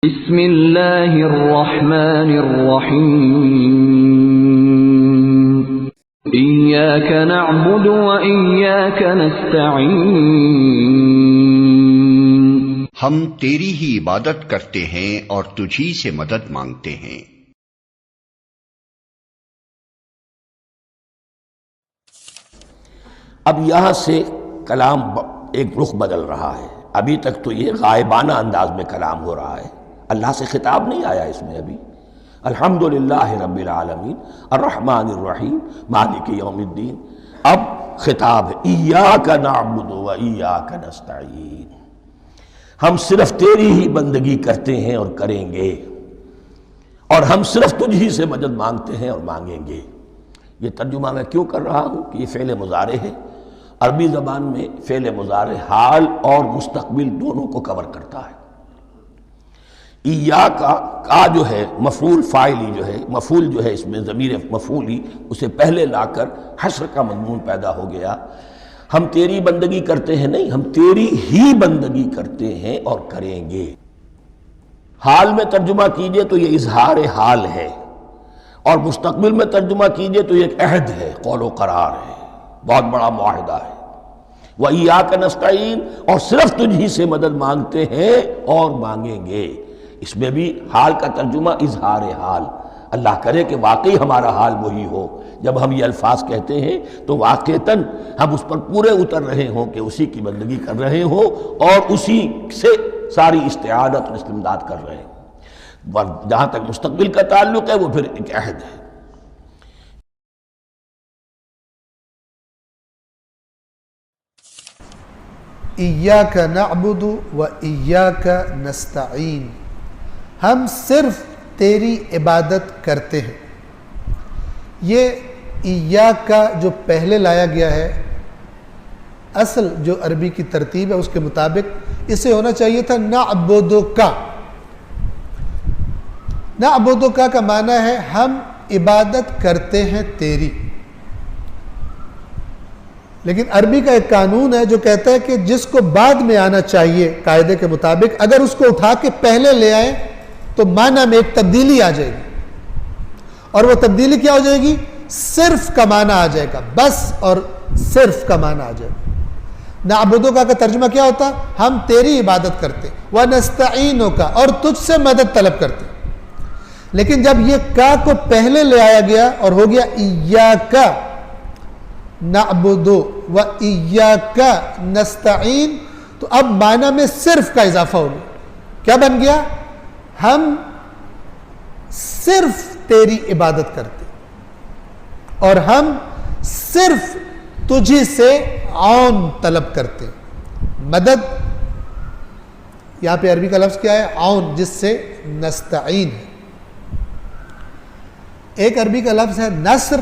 بسم اللہ الرحمن الرحیم ایاک نعبد و ایاک نستعین ہم تیری ہی عبادت کرتے ہیں اور تجھی سے مدد مانگتے ہیں۔ اب یہاں سے کلام ایک رخ بدل رہا ہے۔ ابھی تک تو یہ غائبانہ انداز میں کلام ہو رہا ہے، اللہ سے خطاب نہیں آیا اس میں ابھی۔ الحمدللہ رب العالمین الرحمن الرحیم مالک یوم الدین، اب خطاب ہے ایاک نعبد و ایاک نستعین، ہم صرف تیری ہی بندگی کرتے ہیں اور کریں گے، اور ہم صرف تجھ ہی سے مدد مانگتے ہیں اور مانگیں گے۔ یہ ترجمہ میں کیوں کر رہا ہوں کہ یہ فعل مضارع ہے۔ عربی زبان میں فعل مضارع حال اور مستقبل دونوں کو کور کرتا ہے۔ ایاک کا جو ہے مفعول فاعلی جو ہے، مفعول جو ہے اس میں ضمیر مفعولی اسے پہلے لا کر حشر کا مضمون پیدا ہو گیا۔ ہم تیری بندگی کرتے ہیں نہیں، ہم تیری ہی بندگی کرتے ہیں اور کریں گے۔ حال میں ترجمہ کیجئے تو یہ اظہار حال ہے، اور مستقبل میں ترجمہ کیجئے تو یہ ایک عہد ہے، قول و قرار ہے، بہت بڑا معاہدہ ہے۔ وَإِيَّاكَ نَسْتَعِينُ، اور صرف تجھ ہی سے مدد مانگتے ہیں اور مانگیں گے۔ اس میں بھی حال کا ترجمہ اظہار حال، اللہ کرے کہ واقعی ہمارا حال وہی ہو، جب ہم یہ الفاظ کہتے ہیں تو واقعتاً ہم اس پر پورے اتر رہے ہوں کہ اسی کی بندگی کر رہے ہوں اور اسی سے ساری استعانت اور استمداد کر رہے ہیں۔ جہاں تک مستقبل کا تعلق ہے وہ پھر ایک عہد ہے۔ ایاک نعبد و ایاک نستعین، ہم صرف تیری عبادت کرتے ہیں۔ یہ ایاک جو پہلے لایا گیا ہے، اصل جو عربی کی ترتیب ہے اس کے مطابق اسے ہونا چاہیے تھا نعبدک۔ نعبدک کا معنی ہے ہم عبادت کرتے ہیں تیری، لیکن عربی کا ایک قانون ہے جو کہتا ہے کہ جس کو بعد میں آنا چاہیے قاعدے کے مطابق، اگر اس کو اٹھا کے پہلے لے آئیں تو معنی میں ایک تبدیلی آ جائے گی، اور وہ تبدیلی کیا ہو جائے گی؟ صرف کا معنی آ جائے گا، بس اور صرف کا معنی آ جائے گا۔ نعبدک کا ترجمہ کیا ہوتا؟ ہم تیری عبادت کرتے، وَنَسْتَعِينُكَ، اور تجھ سے مدد طلب کرتے۔ لیکن جب یہ کا کو پہلے لے آیا گیا اور ہو گیا ایاک نعبد و ایاک نستعین، تو اب معنی میں صرف کا اضافہ ہو گیا۔ کیا بن گیا؟ ہم صرف تیری عبادت کرتے اور ہم صرف تجھی سے عون طلب کرتے، مدد۔ یہاں پہ عربی کا لفظ کیا ہے؟ عون، جس سے نستعین ہے۔ ایک عربی کا لفظ ہے نصر،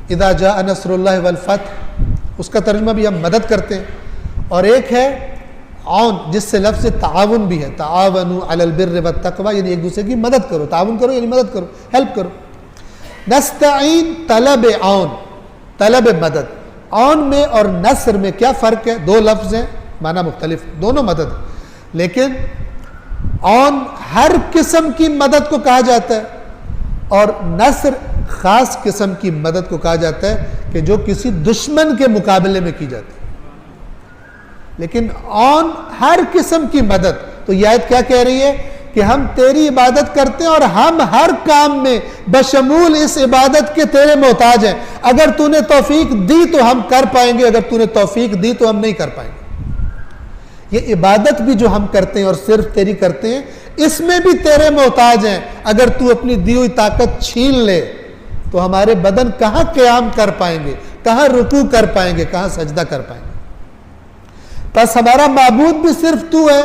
اذا جاء نصر اللہ والفتح، اس کا ترجمہ بھی ہم مدد کرتے ہیں، اور ایک ہے عون جس سے لفظ تعاون بھی ہے، تعاونوا علی البر والتقوی، یعنی ایک دوسرے کی مدد کرو، تعاون کرو یعنی مدد کرو، ہیلپ کرو۔ نستعین طلب عون، طلب مدد۔ عون میں اور نصر میں کیا فرق ہے؟ دو لفظ ہیں، معنی مختلف، دونوں مدد، لیکن عون ہر قسم کی مدد کو کہا جاتا ہے، اور نصر خاص قسم کی مدد کو کہا جاتا ہے کہ جو کسی دشمن کے مقابلے میں کی جاتی ہے۔ لیکن عون ہر قسم کی مدد، تو یہ آیت کیا کہہ رہی ہے کہ ہم تیری عبادت کرتے ہیں اور ہم ہر کام میں بشمول اس عبادت کے تیرے محتاج ہیں۔ اگر تو نے توفیق دی تو ہم کر پائیں گے، اگر تو نے توفیق دی تو ہم نہیں کر پائیں گے۔ یہ عبادت بھی جو ہم کرتے ہیں اور صرف تیری کرتے ہیں، اس میں بھی تیرے محتاج ہیں۔ اگر تو اپنی دی ہوئی طاقت چھین لے تو ہمارے بدن کہاں قیام کر پائیں گے، کہاں رکوع کر پائیں گے، کہاں سجدہ کر پائیں گے؟ بس ہمارا معبود بھی صرف تو ہے،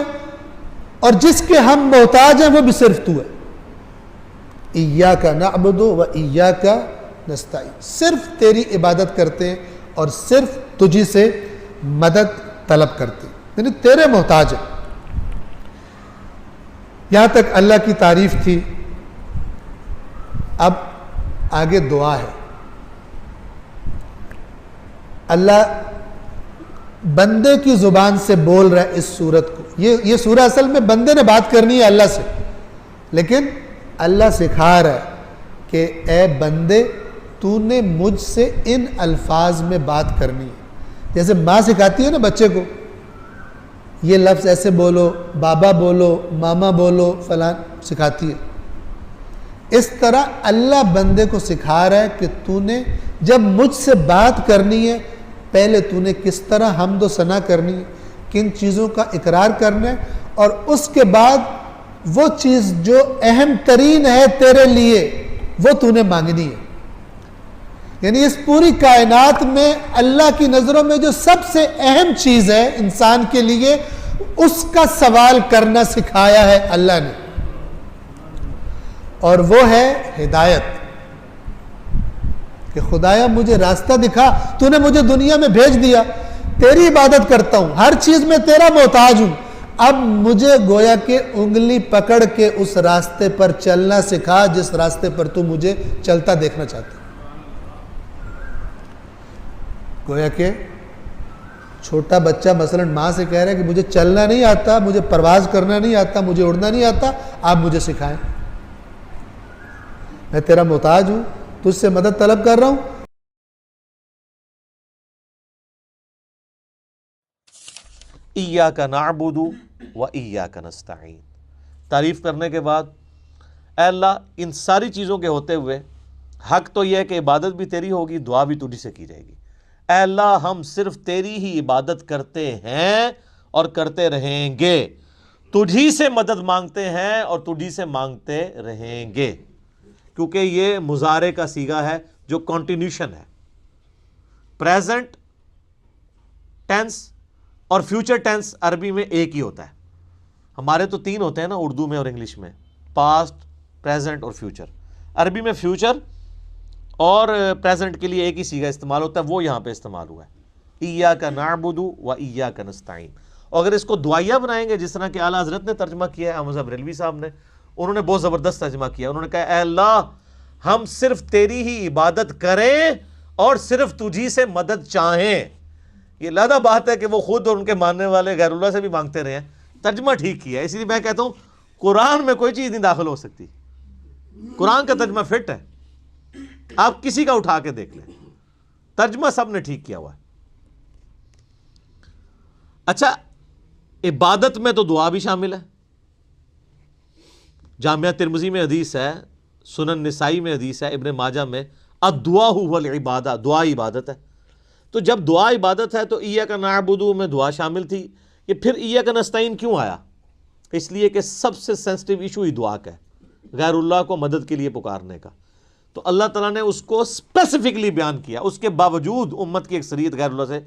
اور جس کے ہم محتاج ہیں وہ بھی صرف تو ہے۔ ایاک نعبد و ایاک نستعین، صرف تیری عبادت کرتے ہیں اور صرف تجھی سے مدد طلب کرتے ہیں، یعنی تیرے محتاج ہیں۔ یہاں تک اللہ کی تعریف تھی، اب آگے دعا ہے۔ اللہ بندے کی زبان سے بول رہا ہے اس سورت کو، یہ سورہ اصل میں بندے نے بات کرنی ہے اللہ سے، لیکن اللہ سکھا رہا ہے کہ اے بندے تو نے مجھ سے ان الفاظ میں بات کرنی ہے. جیسے ماں سکھاتی ہے نا بچے کو، یہ لفظ ایسے بولو، بابا بولو، ماما بولو، فلان سکھاتی ہے. اس طرح اللہ بندے کو سکھا رہا ہے کہ تو نے جب مجھ سے بات کرنی ہے، پہلے تو نے کس طرح حمد و ثنا کرنی ہے، کن چیزوں کا اقرار کرنا ہے، اور اس کے بعد وہ چیز جو اہم ترین ہے تیرے لیے وہ تو نے مانگنی ہے. یعنی اس پوری کائنات میں اللہ کی نظروں میں جو سب سے اہم چیز ہے انسان کے لیے، اس کا سوال کرنا سکھایا ہے اللہ نے، اور وہ ہے ہدایت. کہ خدایا مجھے راستہ دکھا، تو نے مجھے دنیا میں بھیج دیا، تیری عبادت کرتا ہوں، ہر چیز میں تیرا محتاج ہوں، اب مجھے گویا کہ انگلی پکڑ کے اس راستے پر چلنا سکھا جس راستے پر تو مجھے چلتا دیکھنا چاہتا. گویا کہ چھوٹا بچہ مثلا ماں سے کہہ رہا ہے کہ مجھے چلنا نہیں آتا، مجھے پرواز کرنا نہیں آتا، مجھے اڑنا نہیں آتا، آپ مجھے سکھائیں، میں تیرا محتاج ہوں، تجھ سے مدد طلب کر رہا ہوں. ایاک نعبد و ایاک نستعین. تعریف کرنے کے بعد اے اللہ ان ساری چیزوں کے ہوتے ہوئے حق تو یہ ہے کہ عبادت بھی تیری ہوگی، دعا بھی تجھی سے کی جائے گی. اے اللہ ہم صرف تیری ہی عبادت کرتے ہیں اور کرتے رہیں گے، تجھی سے مدد مانگتے ہیں اور تجھی سے مانگتے رہیں گے. کیونکہ یہ مضارع کا صیغہ ہے جو کنٹینیوشن ہے. پریزنٹ ٹینس اور فیوچر ٹینس عربی میں ایک ہی ہوتا ہے. ہمارے تو تین ہوتے ہیں نا اردو میں اور انگلش میں، پاسٹ، پریزنٹ اور فیوچر. عربی میں فیوچر اور پریزنٹ کے لیے ایک ہی صیغہ استعمال ہوتا ہے، وہ یہاں پہ استعمال ہوا ہے، ایاک نعبد و ایاک نستعین. اور اگر اس کو دعائیہ بنائیں گے جس طرح کہ اعلیٰ حضرت نے ترجمہ کیا ہے، احمد بریلوی صاحب نے، انہوں نے بہت زبردست ترجمہ کیا. انہوں نے کہا اے اللہ ہم صرف تیری ہی عبادت کریں اور صرف تجھی سے مدد چاہیں. یہ علیحدہ بات ہے کہ وہ خود اور ان کے ماننے والے غیر اللہ سے بھی مانگتے رہے ہیں. ترجمہ ٹھیک کیا ہے. اسی لیے میں کہتا ہوں قرآن میں کوئی چیز نہیں داخل ہو سکتی، قرآن کا ترجمہ فٹ ہے. آپ کسی کا اٹھا کے دیکھ لیں، ترجمہ سب نے ٹھیک کیا ہوا ہے. اچھا، عبادت میں تو دعا بھی شامل ہے. جامعہ ترمذی میں حدیث ہے، سنن نسائی میں حدیث ہے، ابن ماجہ میں، الدعاء هو العبادہ، دعا عبادت ہے. تو جب دعا عبادت ہے تو ایاک نعبد میں دعا شامل تھی. یہ پھر ایاک نستعین کیوں آیا؟ اس لیے کہ سب سے سینسٹیو ایشو ہی دعا کا ہے، غیر اللہ کو مدد کے لیے پکارنے کا. تو اللہ تعالیٰ نے اس کو اسپیسیفکلی بیان کیا. اس کے باوجود امت کی اکثریت غیر اللہ سے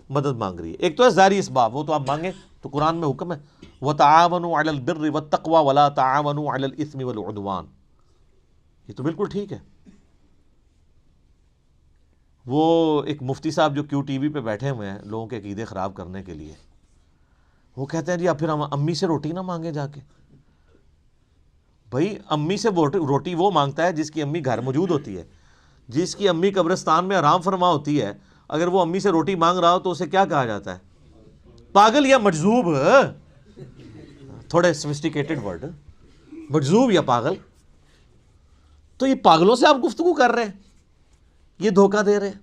مدد مانگ رہی ہے. ایک تو ہے ظاہری اسباب، وہ تو آپ مانگیں، تو قرآن میں حکم ہے وَتَعَاوَنُوا عَلَى الْبِرِّ وَالتَّقْوَى وَلَا تَعَاوَنُوا عَلَى الْإِثْمِ وَالْعُدْوَانِ. یہ تو بالکل ٹھیک ہے. وہ ایک مفتی صاحب جو کیو ٹی وی پہ بیٹھے ہوئے ہیں لوگوں کے عقیدے خراب کرنے کے لیے، وہ کہتے ہیں جی اب پھر ہم امی سے روٹی نہ مانگیں جا کے. بھائی امی سے روٹی وہ مانگتا ہے جس کی امی گھر موجود ہوتی ہے، جس کی امی قبرستان میں آرام فرما ہوتی ہے. اگر وہ امی سے روٹی مانگ رہا ہو تو اسے کیا کہا جاتا ہے؟ پاگل یا مجذوب. تھوڑے سوفسٹیکیٹڈ ورڈ، مجذوب یا پاگل. تو یہ پاگلوں سے آپ گفتگو کر رہے ہیں، یہ دھوکہ دے رہے ہیں.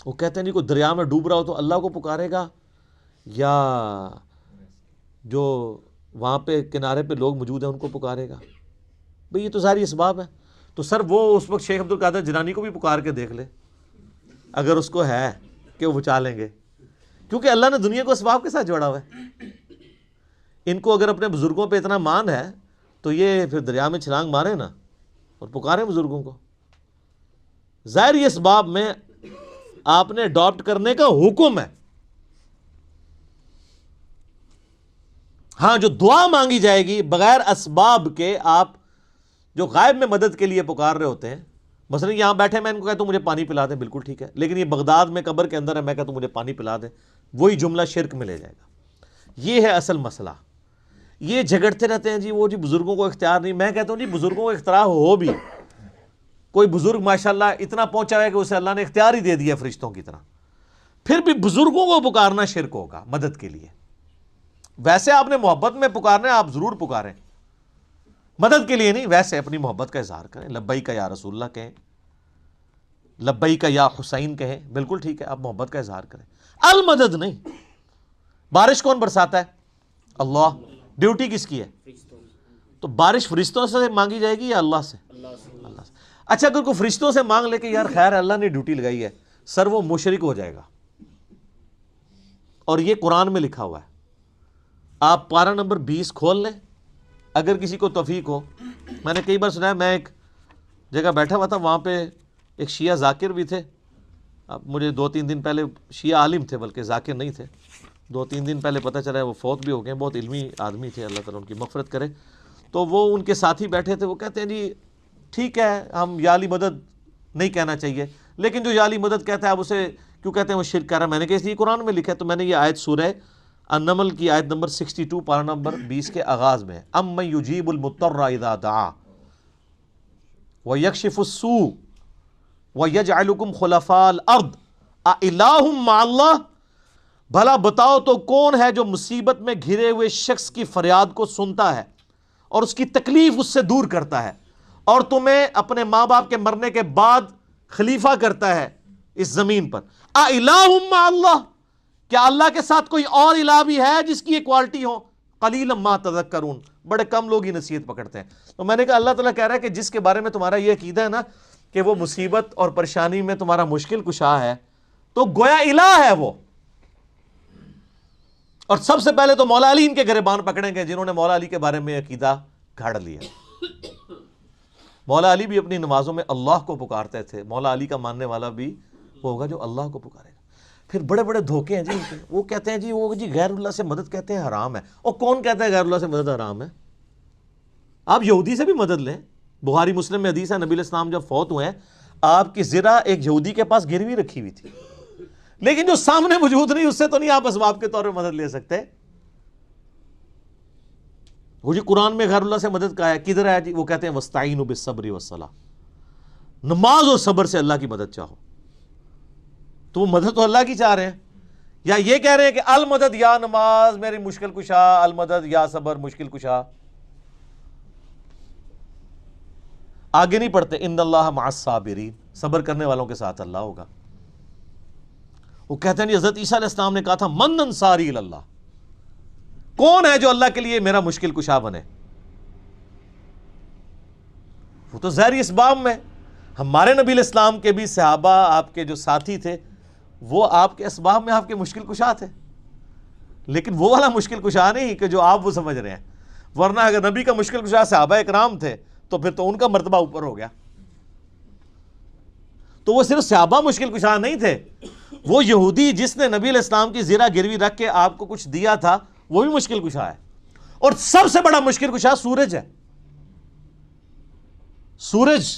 وہ کہتے ہیں جی کوئی دریا میں ڈوب رہا ہو تو اللہ کو پکارے گا، یا جو وہاں پہ کنارے پہ لوگ موجود ہیں ان کو پکارے گا. بھئی یہ تو ظاہری اسباب ہے. تو سر وہ اس وقت شیخ عبد القادر جیلانی کو بھی پکار کے دیکھ لے اگر اس کو ہے کہ وہ بچا لیں گے، کیونکہ اللہ نے دنیا کو اسباب کے ساتھ جوڑا ہوا ہے. ان کو اگر اپنے بزرگوں پہ اتنا مان ہے تو یہ پھر دریا میں چھلانگ مارے نا اور پکارے بزرگوں کو. ظاہری اسباب میں آپ نے اڈاپٹ کرنے کا حکم ہے. ہاں جو دعا مانگی جائے گی بغیر اسباب کے، آپ جو غائب میں مدد کے لیے پکار رہے ہوتے ہیں، مثلا یہاں بیٹھے میں ان کو کہتا ہوں مجھے پانی پلا دیں، بالکل ٹھیک ہے، لیکن یہ بغداد میں قبر کے اندر ہے، میں کہتا ہوں مجھے پانی پلا دیں، وہی جملہ شرک میں لے جائے گا. یہ ہے اصل مسئلہ. یہ جھگڑتے رہتے ہیں جی وہ جی بزرگوں کو اختیار نہیں. میں کہتا ہوں جی بزرگوں کو اختیار ہو بھی، کوئی بزرگ ماشاءاللہ اتنا پہنچا ہے کہ اسے اللہ نے اختیار ہی دے دیا فرشتوں کی طرح، پھر بھی بزرگوں کو پکارنا شرک ہوگا مدد کے لیے. ویسے آپ نے محبت میں پکارنا ہے، آپ ضرور پکاریں، مدد کے لیے نہیں، ویسے اپنی محبت کا اظہار کریں، لبیک یا رسول اللہ کہیں، لبیک یا حسین کہیں، بالکل ٹھیک ہے، آپ محبت کا اظہار کریں، المدد نہیں۔ بارش کون برساتا ہے؟ اللہ۔ ڈیوٹی کس کی ہے؟ تو بارش فرشتوں سے مانگی جائے گی یا اللہ سے؟ اللہ سے۔ اچھا اگر کوئی فرشتوں سے مانگ لے کہ یار خیر اللہ نے ڈیوٹی لگائی ہے، سر وہ مشرک ہو جائے گا، اور یہ قرآن میں لکھا ہوا ہے۔ آپ پارہ نمبر 20 کھول لیں اگر کسی کو توفیق ہو۔ میں نے کئی بار سنا ہے، میں ایک جگہ بیٹھا ہوا تھا، وہاں پہ ایک شیعہ ذاکر بھی تھے، اب مجھے 2-3 دن پہلے، شیعہ عالم تھے بلکہ ذاکر نہیں تھے، 2-3 دن پہلے پتہ چلا ہے وہ فوت بھی ہو گئے، بہت علمی آدمی تھے، اللہ تعالیٰ ان کی مغفرت کرے۔ تو وہ ان کے ساتھی بیٹھے تھے، وہ کہتے ہیں جی ٹھیک ہے ہم یا علی مدد نہیں کہنا چاہیے، لیکن جو یا علی مدد کہتا ہے آپ اسے کیوں کہتے ہیں وہ شرک کر رہا ہے؟ میں نے کہا اس لیے قرآن میں لکھا ہے۔ تو میں نے یہ آیت سورہ النمل کی آیت نمبر 62 پارہ نمبر 20 کے آغاز میں، امن یجیب المضطر اذا دعا ویکشف السوء ویجعلکم خلفاء الارض االہ مع اللہ، بھلا بتاؤ تو کون ہے جو مصیبت میں گھرے ہوئے شخص کی فریاد کو سنتا ہے اور اس کی تکلیف اس سے دور کرتا ہے، اور تمہیں اپنے ماں باپ کے مرنے کے بعد خلیفہ کرتا ہے اس زمین پر۔ االہ مع اللہ، کیا اللہ کے ساتھ کوئی اور الہ بھی ہے جس کی یہ کوالٹی ہو؟ قلیلا ما تذکرون، بڑے کم لوگ ہی نصیحت پکڑتے ہیں۔ تو میں نے کہا اللہ تعالیٰ کہہ رہا ہے کہ جس کے بارے میں تمہارا یہ عقیدہ ہے نا کہ وہ مصیبت اور پریشانی میں تمہارا مشکل کشا ہے، تو گویا الہ ہے وہ۔ اور سب سے پہلے تو مولا علی ان کے گریبان پکڑیں گے جنہوں نے مولا علی کے بارے میں عقیدہ گھڑ لیا۔ مولا علی بھی اپنی نمازوں میں اللہ کو پکارتے تھے، مولا علی کا ماننے والا بھی وہ ہوگا جو اللہ کو پکارے گا۔ پھر بڑے بڑے دھوکے ہیں جی ان کے، وہ کہتے ہیں جی وہ جی غیر اللہ سے مدد کہتے ہیں حرام ہے۔ اور کون کہتا ہے غیر اللہ سے مدد حرام ہے؟ آپ یہودی سے بھی مدد لیں، بخاری مسلم میں حدیث ہے نبی علیہ السلام جب فوت ہوئے ہیں آپ کی زرہ ایک یہودی کے پاس گروی رکھی ہوئی تھی، لیکن جو سامنے موجود نہیں اس سے تو نہیں آپ اسباب کے طور پہ مدد لے سکتے۔ وہ جی قرآن میں غیر اللہ سے مدد کا ہے، کدھر ہے جی؟ وہ کہتے ہیں وَاسْتَعِينُوا بِالصَّبْرِ وَالصَّلَاةِ، نماز اور صبر سے اللہ کی مدد چاہو۔ تو وہ مدد تو اللہ کی چاہ رہے ہیں، یا یہ کہہ رہے ہیں کہ المدد یا نماز میری مشکل کشا، المدد یا صبر مشکل کشا۔ آگے نہیں پڑھتے ان اللہ مع الصابرین، صبر کرنے والوں کے ساتھ اللہ ہوگا۔ وہ کہتے ہیں حضرت عیسیٰ علیہ السلام نے کہا تھا من انصاری اللہ، کون ہے جو اللہ کے لیے میرا مشکل کشا بنے؟ وہ تو ظاہری اسباب میں، ہمارے نبی علیہ السلام کے بھی صحابہ آپ کے جو ساتھی تھے وہ آپ کے اسباب میں آپ کے مشکل کشا تھے، لیکن وہ والا مشکل کشا نہیں کہ جو آپ وہ سمجھ رہے ہیں، ورنہ اگر نبی کا مشکل کشا صحابہ اکرام تھے تو پھر تو ان کا مرتبہ اوپر ہو گیا۔ تو وہ صرف صحابہ مشکل کشا نہیں تھے، وہ یہودی جس نے نبی علیہ السلام کی زرہ گروی رکھ کے آپ کو کچھ دیا تھا وہ بھی مشکل کشا ہے۔ اور سب سے بڑا مشکل کشا سورج ہے۔ سورج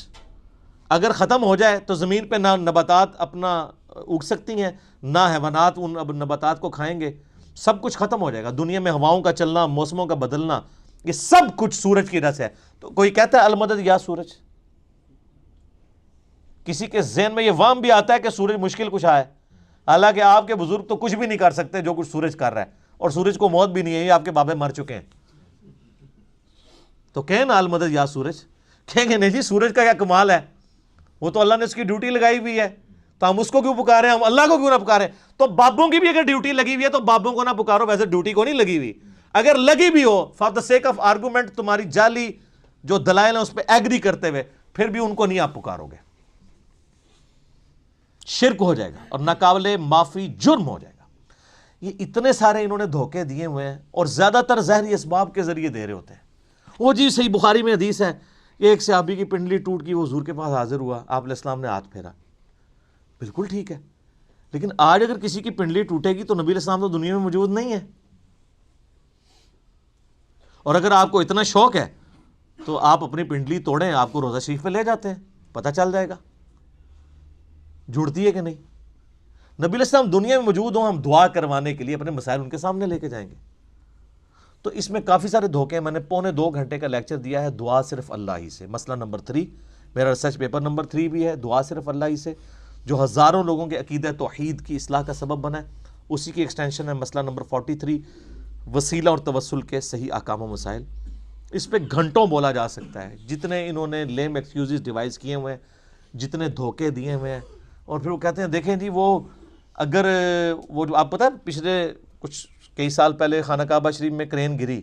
اگر ختم ہو جائے تو زمین پہ نہ نباتات اپنا اگ سکتی ہیں، نہ حیوانات ان نباتات کو کھائیں گے، سب کچھ ختم ہو جائے گا۔ دنیا میں ہواؤں کا چلنا، موسموں کا بدلنا، یہ سب کچھ سورج کی وجہ سے ہے۔ تو کوئی کہتا ہے المدد یا سورج، کسی کے ذہن میں یہ وہم بھی آتا ہے کہ سورج مشکل کشا ہے، حالانکہ آپ کے بزرگ تو کچھ بھی نہیں کر سکتے جو کچھ سورج کر رہا ہے، اور سورج کو موت بھی نہیں ہے، یہ آپ کے بابے مر چکے ہیں۔ تو کہیں نا المدد یا سورج، کہیں گے نہیں جی سورج کا کیا کمال ہے، وہ تو اللہ نے اس کی ڈیوٹی لگائی ہوئی ہے، تو ہم اس کو کیوں پکاریں، ہم اللہ کو کیوں نہ پکاریں؟ تو بابوں کی بھی اگر ڈیوٹی لگی ہوئی ہے تو بابوں کو نہ پکارو، ویسے ڈیوٹی کو نہیں لگی ہوئی، اگر لگی بھی ہو for the sake of argument, تمہاری جعلی جو دلائل ہیں اس پہ ایگری کرتے ہوئے، پھر بھی ان کو نہیں آپ پکارو گے، شرک ہو جائے گا اور ناقابل معافی جرم ہو جائے گا۔ یہ اتنے سارے انہوں نے دھوکے دیے ہوئے ہیں، اور زیادہ تر ظاہری اسباب کے ذریعے دے رہے ہوتے ہیں۔ وہ جی صحیح بخاری میں حدیث ہے، یہ ایک صحابی کی پنڈلی ٹوٹ گئی، وہ حضور کے پاس حاضر ہوا، آپ علیہ السلام نے ہاتھ پھیرا، بالکل ٹھیک ہے، لیکن آج اگر کسی کی پنڈلی ٹوٹے گی تو نبی علیہ السلام تو دنیا میں موجود نہیں ہے، اور اگر آپ کو اتنا شوق ہے تو آپ اپنی پنڈلی توڑیں، آپ کو روضہ شریف پہ لے جاتے ہیں، پتہ چل جائے گا جڑتی ہے کہ نہیں۔ نبی علیہ السلام دنیا میں موجود ہوں، ہم دعا کروانے کے لیے اپنے مسائل ان کے سامنے لے کے جائیں گے۔ تو اس میں کافی سارے دھوکے ہیں، میں نے 2.25 گھنٹے کا لیکچر دیا ہے دعا صرف اللہ ہی سے، مسئلہ نمبر 3 میرا ریسرچ پیپر نمبر 3 بھی ہے، دعا صرف اللہ ہی سے، جو ہزاروں لوگوں کے عقیدہ توحید کی اصلاح کا سبب بنا ہے، اسی کی ایکسٹینشن ہے مسئلہ نمبر 43 وسیلہ اور توسل کے صحیح احکام و مسائل۔ اس پہ گھنٹوں بولا جا سکتا ہے، جتنے انہوں نے لیم ایکسکیوزز ڈیوائز کیے ہوئے ہیں، جتنے دھوکے دیے ہوئے ہیں. اور پھر وہ کہتے ہیں دیکھیں جی وہ اگر وہ جو آپ پتہ ہے پچھلے کچھ کئی سال پہلے خانہ کعبہ شریف میں کرین گری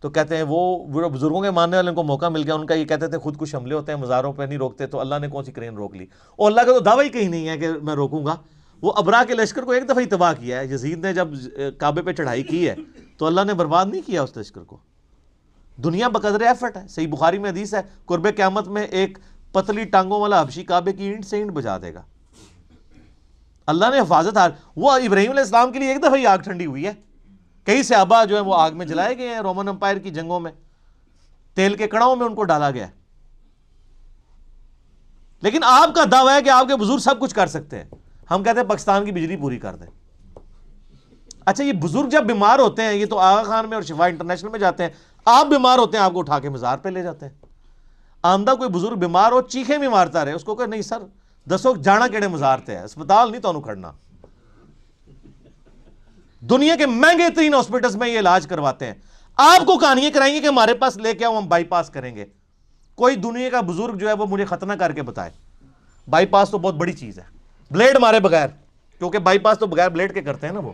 تو کہتے ہیں وہ بزرگوں کے ماننے والوں کو موقع مل گیا، ان کا یہ کہتے تھے خود کچھ حملے ہوتے ہیں مزاروں پہ نہیں روکتے، تو اللہ نے کون سی کرین روک لی؟ اور اللہ کا تو دعویٰ ہی کہیں نہیں ہے کہ میں روکوں گا. وہ ابرا کے لشکر کو ایک دفعہ ہی تباہ کیا ہے. یزید نے جب کعبے پہ چڑھائی کی ہے تو اللہ نے برباد نہیں کیا اس لشکر کو. دنیا بقدر ایفرٹ ہے. صحیح بخاری میں حدیث ہے قرب قیامت میں ایک پتلی ٹانگوں والا حبشی کعبے کی اینٹ سے اینٹ بجا دے گا. اللہ نے حفاظت وہ ابراہیم علیہ السلام کے لیے ایک دفعہ ہی آگ ٹھنڈی ہوئی ہے. کئی صحابہ جو ہیں وہ آگ میں جلائے گئے ہیں رومن امپائر کی جنگوں میں، تیل کے کڑاؤں میں ان کو ڈالا گیا. لیکن آپ کا دعویٰ ہے کہ آپ کے بزرگ سب کچھ کر سکتے ہیں. ہم کہتے ہیں پاکستان کی بجلی پوری کر دیں. اچھا یہ بزرگ جب بیمار ہوتے ہیں، یہ تو آغا خان میں اور شفا انٹرنیشنل میں جاتے ہیں، آپ بیمار ہوتے ہیں آپ کو اٹھا کے مزار پہ لے جاتے ہیں. آمدہ کوئی بزرگ بیمار ہو چیخیں بھی مارتا رہے، اس کو کہ نہیں سر دسو جانا کیڑے مزار تے ہے، اسپتال نہیں تو کھڑنا. دنیا کے مہنگے ترین ہاسپٹلز میں یہ علاج کرواتے ہیں. آپ کو کہانیاں کرائیں گے کہ ہمارے پاس لے کے آؤ ہم بائی پاس کریں گے. کوئی دنیا کا بزرگ جو ہے وہ مجھے ختنہ کر کے بتائے. بائی پاس تو بہت بڑی چیز ہے، بلیڈ مارے بغیر، کیونکہ بائی پاس تو بغیر بلیڈ کے کرتے ہیں نا. وہ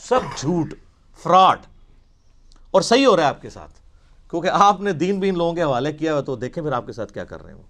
سب جھوٹ فراڈ. اور صحیح ہو رہا ہے آپ کے ساتھ، کیونکہ آپ نے دین بین لوگوں کے حوالے کیا ہوا. تو دیکھیں پھر آپ کے ساتھ کیا کر رہے ہیں وہ.